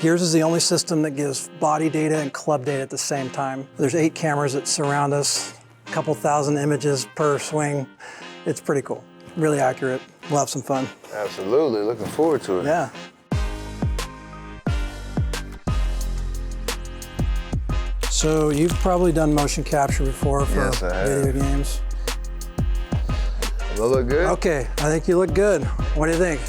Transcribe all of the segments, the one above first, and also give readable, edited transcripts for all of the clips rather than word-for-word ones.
Gears is the only system that gives body data and club data at the same time. There's 8 cameras that surround us, a couple thousand images per swing. It's pretty cool, really accurate. We'll have some fun. Absolutely, looking forward to it. Yeah. So you've probably done motion capture before for Yes, I have. video games. Does that look good? Okay, I think you look good. What do you think?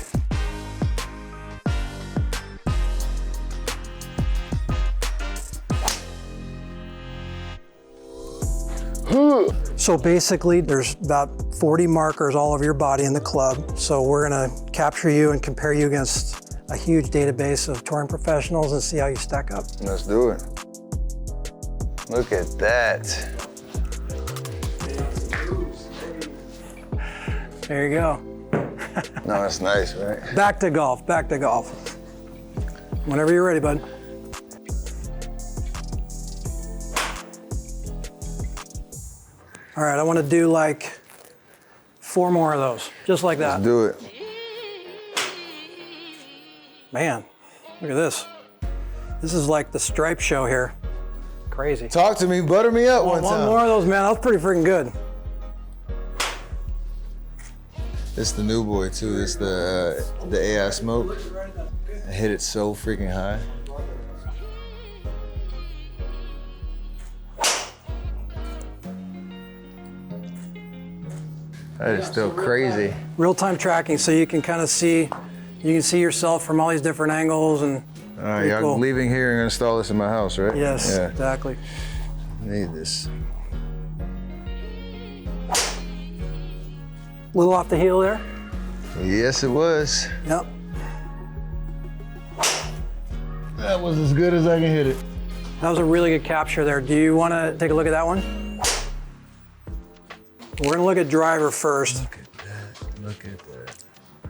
So basically, there's about 40 markers all over your body in the club. So we're gonna capture you and compare you against a huge database of touring professionals and see how you stack up. Let's do it. Look at that. There you go. No, that's nice, right? Back to golf, back to golf. Whenever you're ready, bud. All right, I want to do like 4 more of those, just like that. Let's do it. Man, look at this. This is like the stripe show here. Crazy. Talk to me, butter me up one time. One more of those, man. That was pretty freaking good. It's the new boy too. It's the AI smoke. I hit it so freaking high. That is still crazy. Real-time tracking, so you can kind of see, you can see yourself from all these different angles and. All right, y'all cool. leaving here and gonna install this in my house, right? Yes, Yeah. exactly. Need this. Little off the heel there. Yes, it was. Yep. That was as good as I can hit it. That was a really good capture there. Do you want to take a look at that one? We're gonna look at driver first. Look at that. Look at that.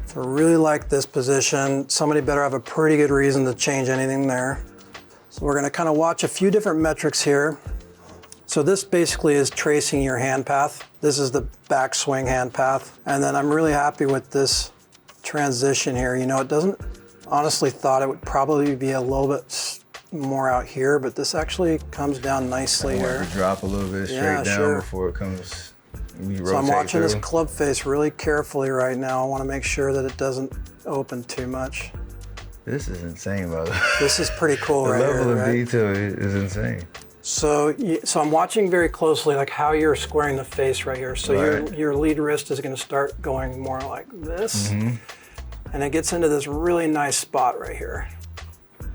So I really like this position. Somebody better have a pretty good reason to change anything there. So we're gonna kind of watch a few different metrics here. So this basically is tracing your hand path. This is the backswing hand path. And then I'm really happy with this transition here. You know, it doesn't, honestly thought it would probably be a little bit more out here, but this actually comes down nicely I want here. it to drop a little bit straight Yeah, down sure. before it comes. So I'm watching this club face really carefully right now. I want to make sure that it doesn't open too much. This is insane, brother. This is pretty cool The right level here, of right? detail is insane. So I'm watching very closely like how you're squaring the face right here. So Right. your lead wrist is going to start going more like this. Mm-hmm. And it gets into this really nice spot right here.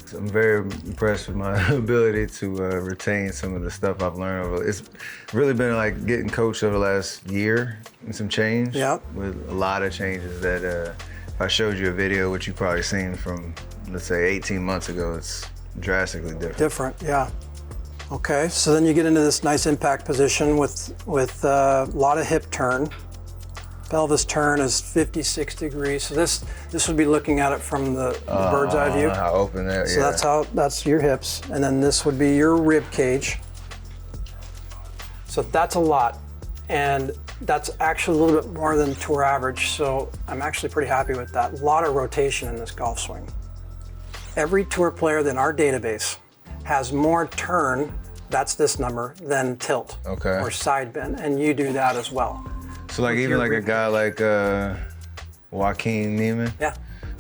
So I'm very impressed with my ability to retain some of the stuff I've learned over. It's really been like getting coached over the last year and some change. Yep. With a lot of changes that if I showed you a video, which you've probably seen from, let's say 18 months ago, it's drastically different. Different, yeah. Okay, so then you get into this nice impact position with a lot of hip turn. Pelvis turn is 56 degrees. So this would be looking at it from the bird's eye view. How open there, So yeah. that's your hips. And then this would be your rib cage. So that's a lot. And that's actually a little bit more than tour average. So I'm actually pretty happy with that. A lot of rotation in this golf swing. Every tour player in our database has more turn, that's this number, than tilt or side bend. And you do that as well. So like even like a guy like Joaquin Neiman? Yeah.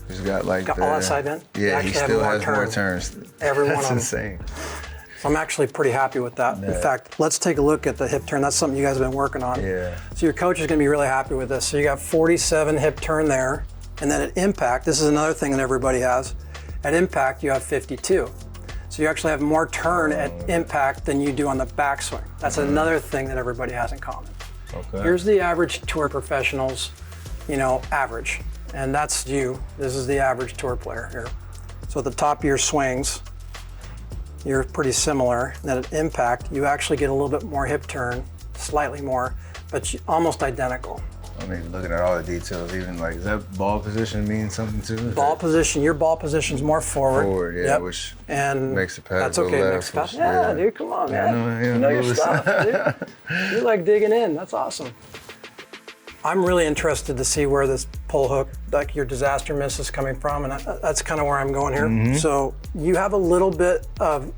He's got like all that side bend? Yeah, he still has more turns. Every one of That's them. insane. So I'm actually pretty happy with that. Yeah. In fact, let's take a look at the hip turn. That's something you guys have been working on. Yeah. So your coach is gonna be really happy with this. So you got 47 hip turn there. And then at impact, this is another thing that everybody has. At impact, you have 52. So you actually have more turn at impact than you do on the backswing. That's another thing that everybody has in common. Okay. Here's the average tour professionals, average. And that's you. This is the average tour player here. So at the top of your swings, you're pretty similar. And then at impact, you actually get a little bit more hip turn, slightly more, but almost identical. I mean, looking at all the details, even like, does that ball position mean something too? Ball position, your ball position's more forward. Forward, yeah, which makes the pass that's go okay, left, makes the pass. which- Yeah, yeah. dude, come on, Yeah, man. I know You know your stuff, dude. You like digging in, that's awesome. I'm really interested to see where this pull hook, like your disaster miss, is coming from, and that's kind of where I'm going here. So you have a little bit of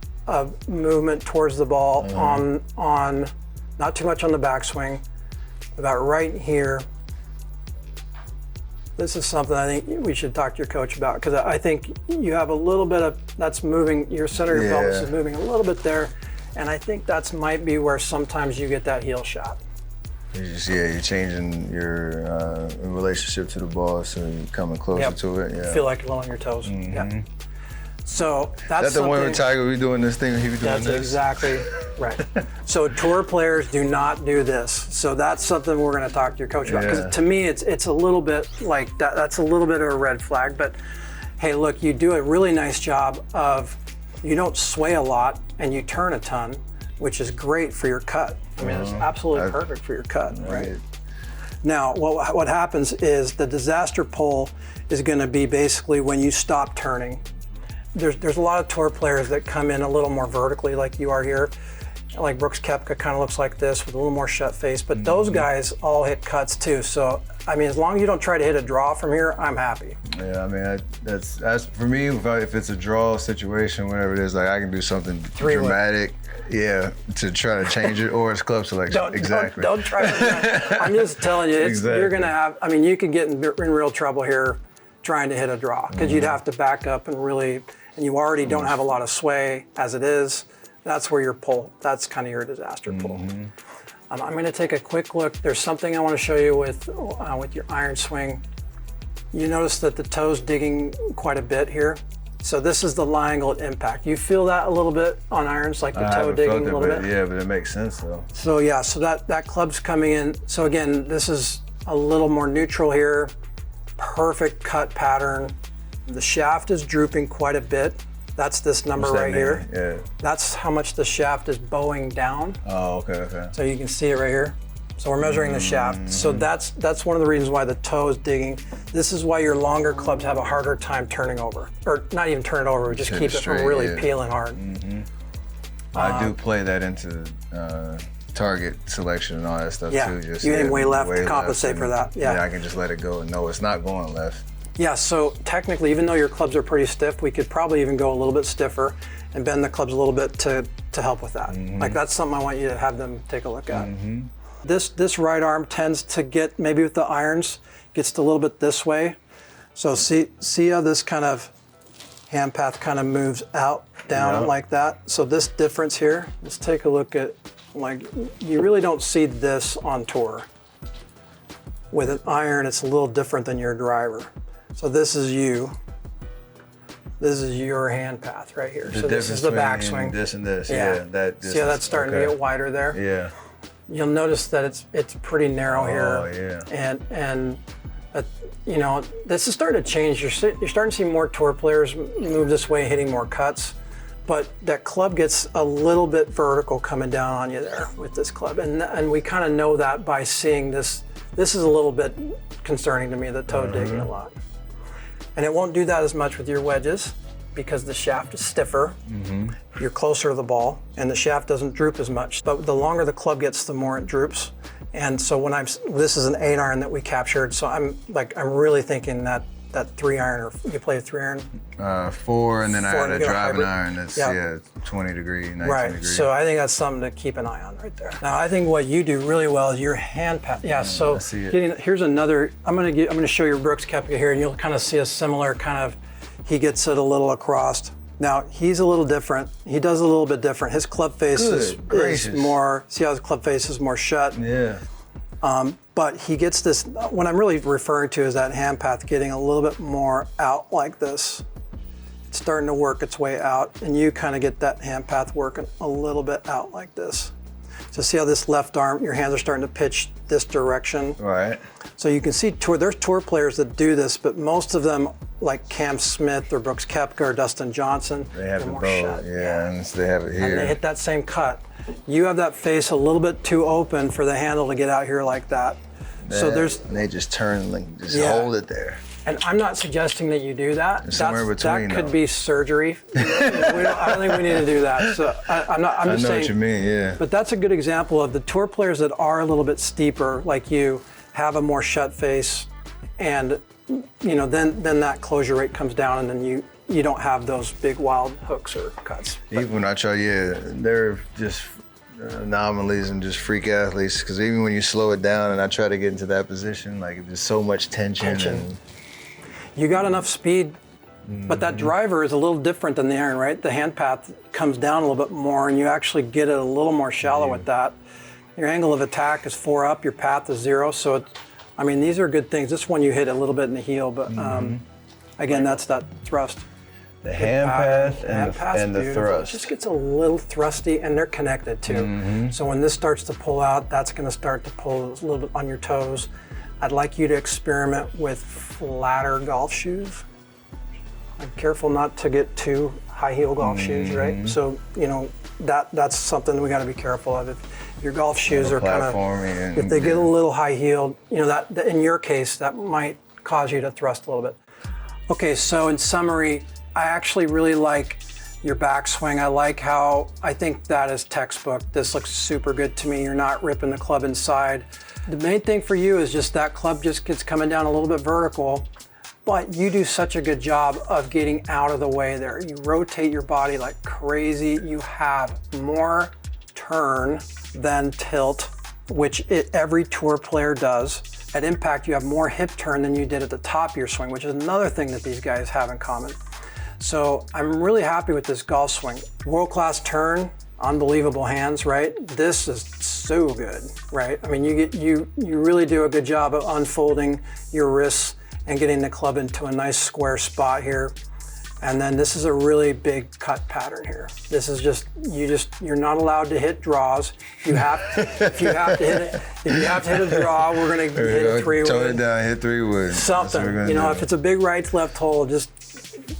movement towards the ball on not too much on the backswing, about right here. This is something I think we should talk to your coach about, because I think you have a little bit of, that's moving, your center of your pelvis is moving a little bit there, and I think that's might be where sometimes you get that heel shot. You're changing your relationship to the ball, so you're coming closer to it. Yeah. Feel like you're low on your toes. Yeah. So that's the one where Tiger would be doing this thing, or he be doing this? That's exactly right. So tour players do not do this. So that's something we're going to talk to your coach about. Because to me, it's a little bit like that. That's a little bit of a red flag. But hey, look, you do a really nice job of, you don't sway a lot and you turn a ton, which is great for your cut. I mean, it's absolutely perfect for your cut, right? Now, what happens is the disaster pull is going to be basically when you stop turning. There's a lot of tour players that come in a little more vertically, like you are here. Like Brooks Koepka kind of looks like this with a little more shut face, but those guys all hit cuts too. So, I mean, as long as you don't try to hit a draw from here, I'm happy. Yeah, I mean, that's for me, if it's a draw situation, whatever it is, like I can do something dramatic, to try to change it, or it's club selection. Don't try to. I'm just telling you, you're going to have, I mean, you could get in real trouble here trying to hit a draw, because you'd have to back up and really, and you already don't have a lot of sway as it is. That's where your pull, that's kind of your disaster pull. I'm going to take a quick look. There's something I want to show you with your iron swing. You notice that the toe's digging quite a bit here. So this is the lie angle at impact. You feel that a little bit on irons, like the toe digging a little bit? Yeah, but it makes sense though. So yeah, so that club's coming in. So again, this is a little more neutral here. Perfect cut pattern. The shaft is drooping quite a bit. That's this number right here. Yeah. That's how much the shaft is bowing down. Oh, okay. So you can see it right here. So we're measuring the shaft. So that's one of the reasons why the toe is digging. This is why your longer clubs have a harder time turning over. Or not even turn it over, just keep it from really peeling hard. I do play that into target selection and all that stuff too. Just you aim way left to compensate for that. Yeah, I can just let it go and know it's not going left. Yeah, so technically, even though your clubs are pretty stiff, we could probably even go a little bit stiffer and bend the clubs a little bit to help with that. Like that's something I want you to have them take a look at. This right arm tends to get, maybe with the irons, gets a little bit this way. So see how this kind of hand path kind of moves out, down like that. So this difference here, let's take a look at, like, you really don't see this on tour. With an iron, it's a little different than your driver. So this is you. This is your hand path right here. So this is the backswing. This and this, See how that's starting to get wider there? Yeah. You'll notice that it's pretty narrow here. Oh, yeah. And you know, this is starting to change. You're starting to see more tour players move this way, hitting more cuts. But that club gets a little bit vertical coming down on you there with this club. And we kind of know that by seeing this. This is a little bit concerning to me, the toe digging a lot. And it won't do that as much with your wedges because the shaft is stiffer. You're closer to the ball and the shaft doesn't droop as much. But the longer the club gets, the more it droops. And so when this is an 8-iron that we captured. So I'm really thinking that 3-iron, or you play a 3-iron? 4, and then I had a driving iron that's 20 degree, 19 right. So I think that's something to keep an eye on right there. Now I think what you do really well is your hand path. Yeah. So here's another. I'm gonna show you Brooks Koepka here, and you'll kind of see a similar kind of. He gets it a little across. Now he's a little different. He does a little bit different. His club face is more. See how his club face is more shut. Yeah. But he gets this, what I'm really referring to is that hand path getting a little bit more out like this. It's starting to work its way out, and you kind of get that hand path working a little bit out like this. So see how this left arm, your hands are starting to pitch this direction. Right. So you can see there's tour players that do this, but most of them, like Cam Smith or Brooks Koepka or Dustin Johnson, they have the bow, and they have it here. And they hit that same cut. You have that face a little bit too open for the handle to get out here like that. So they just turn, like, just hold it there. And I'm not suggesting that you do that. Somewhere between, that could be surgery. I don't think we need to do that. So I'm just saying. I know what you mean, yeah. But that's a good example of the tour players that are a little bit steeper, like you, have a more shut face, and then that closure rate comes down, and then you don't have those big wild hooks or cuts. Even when I try, they're just anomalies and just freak athletes, because even when you slow it down and I try to get into that position, like there's so much tension. And you got enough speed, but that driver is a little different than the iron, right? The hand path comes down a little bit more, and you actually get it a little more shallow with that. Your angle of attack is 4 up, your path is 0, so these are good things. This one you hit a little bit in the heel, but again, that's that thrust. The hand path and the thrust. It just gets a little thrusty, and they're connected too. So when this starts to pull out, that's going to start to pull a little bit on your toes. I'd like you to experiment with flatter golf shoes. I'm careful not to get too high heel golf shoes, right? So that's something we got to be careful of. If your golf shoes are kind of, if they get a little high heeled, that in your case that might cause you to thrust a little bit. Okay, so in summary, I actually really like your backswing. I think that is textbook. This looks super good to me. You're not ripping the club inside. The main thing for you is just that club just gets coming down a little bit vertical, but you do such a good job of getting out of the way there. You rotate your body like crazy. You have more turn than tilt, which every tour player does. At impact, you have more hip turn than you did at the top of your swing, which is another thing that these guys have in common. So I'm really happy with this golf swing. World-class turn, unbelievable hands, right? This is so good, right? You really do a good job of unfolding your wrists and getting the club into a nice square spot here. And then this is a really big cut pattern here. This is you're not allowed to hit draws. If you have to hit a draw, we're gonna hit a 3-wood. Tone it down, hit 3-wood. Something, if it's a big right to left hole, just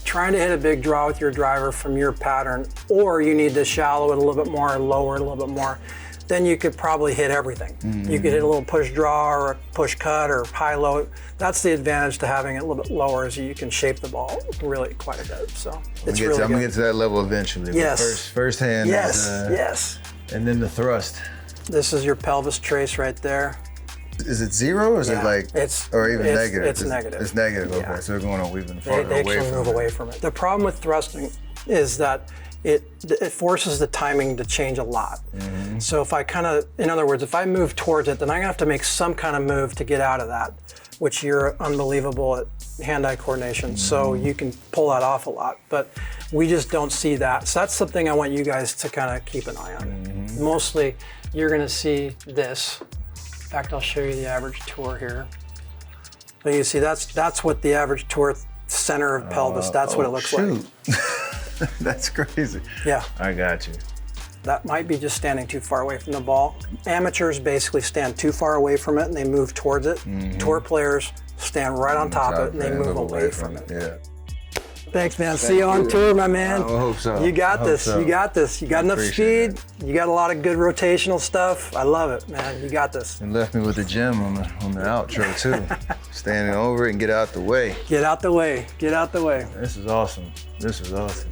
trying to hit a big draw with your driver from your pattern, or you need to shallow it a little bit more or lower it a little bit more, then you could probably hit everything. You could hit a little push draw or a push cut or high-low. That's the advantage to having it a little bit lower, is you can shape the ball really quite a bit. So it's really good. I'm gonna get to that level eventually. Yes. First hand. Yes. And then the thrust. This is your pelvis trace right there. Is it 0 or is it like, or even negative? It's negative. It's negative, okay. Yeah. So they're going on even farther They away actually from move away from it. The problem with thrusting is that it forces the timing to change a lot. So if I in other words, if I move towards it, then I'm gonna have to make some kind of move to get out of that, which you're unbelievable at hand-eye coordination. So you can pull that off a lot, but we just don't see that. So that's something I want you guys to kind of keep an eye on. Mostly, you're gonna see this. In fact, I'll show you the average tour here. So you see, that's what the average tour center of pelvis, that's what it looks like. That's crazy. Yeah. I got you. That might be just standing too far away from the ball. Amateurs basically stand too far away from it and they move towards it. Tour players stand right on top of it and they move away from it. Yeah. Thanks, man. See you on tour, my man. I hope so. You got this. So. You got this. You got enough speed. You got a lot of good rotational stuff. I love it, man. You got this. And left me with the gem on the outro too. Standing over it and get out the way. Get out the way. Get out the way. This is awesome. This is awesome.